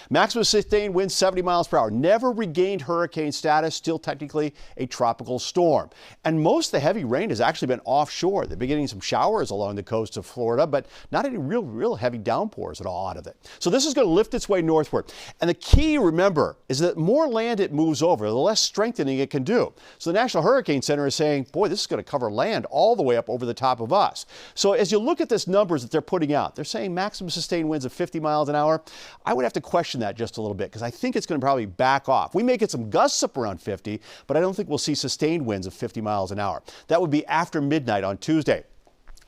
Maximum sustained winds 70 miles per hour. Never regained hurricane status, still technically a tropical storm. And most of the heavy rain has actually been offshore. They're beginning some showers along the coast of Florida, but not any real heavy downpours at all out of it. So this is going to lift its way northward. And the key, remember, is that the more land it moves over, the less strengthening it can do. So the National Hurricane Center is saying, boy, this is going to cover land all the way up over the top of us. So as you look at this numbers that they're putting out, they're saying maximum sustained winds of 50 miles an hour. I would have to question that just a little bit because I think it's going to probably back off. We may get some gusts up around 50, but I don't think we'll see sustained winds of 50 miles an hour. That would be after midnight on Tuesday.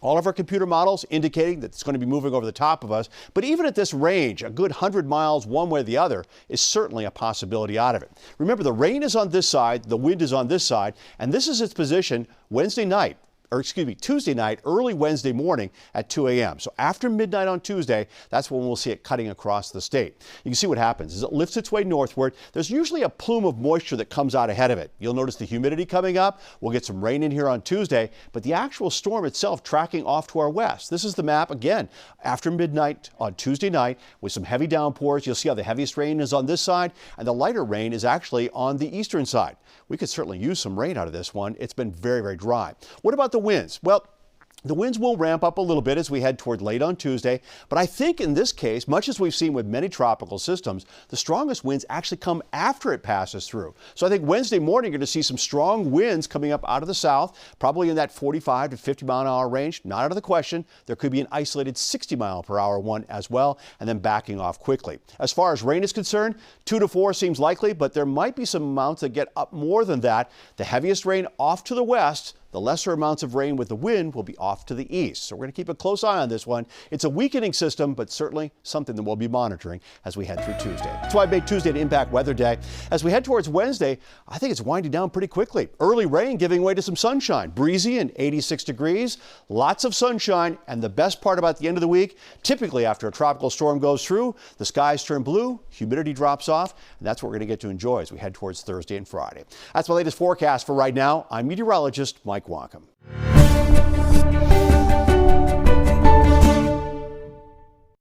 All of our computer models indicating that it's going to be moving over the top of us. But even at this range, a good 100 miles one way or the other is certainly a possibility out of it. Remember, the rain is on this side, the wind is on this side, and this is its position Tuesday night, early Wednesday morning at 2 a.m. So after midnight on Tuesday, that's when we'll see it cutting across the state. You can see what happens. As it lifts its way northward, there's usually a plume of moisture that comes out ahead of it. You'll notice the humidity coming up. We'll get some rain in here on Tuesday, but the actual storm itself tracking off to our west. This is the map again after midnight on Tuesday night with some heavy downpours. You'll see how the heaviest rain is on this side and the lighter rain is actually on the eastern side. We could certainly use some rain out of this one. It's been very dry. What about the winds? Well, the winds will ramp up a little bit as we head toward late on Tuesday, but I think in this case, much as we've seen with many tropical systems, the strongest winds actually come after it passes through. So I think Wednesday morning you're going to see some strong winds coming up out of the south, probably in that 45 to 50 mile an hour range. Not out of the question. There could be an isolated 60 mile per hour one as well, and then backing off quickly. As far as rain is concerned, 2 to 4 seems likely, but there might be some amounts that get up more than that. The heaviest rain off to the west. The lesser amounts of rain with the wind will be off to the east. So we're going to keep a close eye on this one. It's a weakening system, but certainly something that we'll be monitoring as we head through Tuesday. That's why I made Tuesday an impact weather day. As we head towards Wednesday, I think it's winding down pretty quickly. Early rain giving way to some sunshine. Breezy and 86 degrees. Lots of sunshine. And the best part about the end of the week, typically after a tropical storm goes through, the skies turn blue, humidity drops off, and that's what we're going to get to enjoy as we head towards Thursday and Friday. That's my latest forecast for right now. I'm meteorologist Mike Wacom.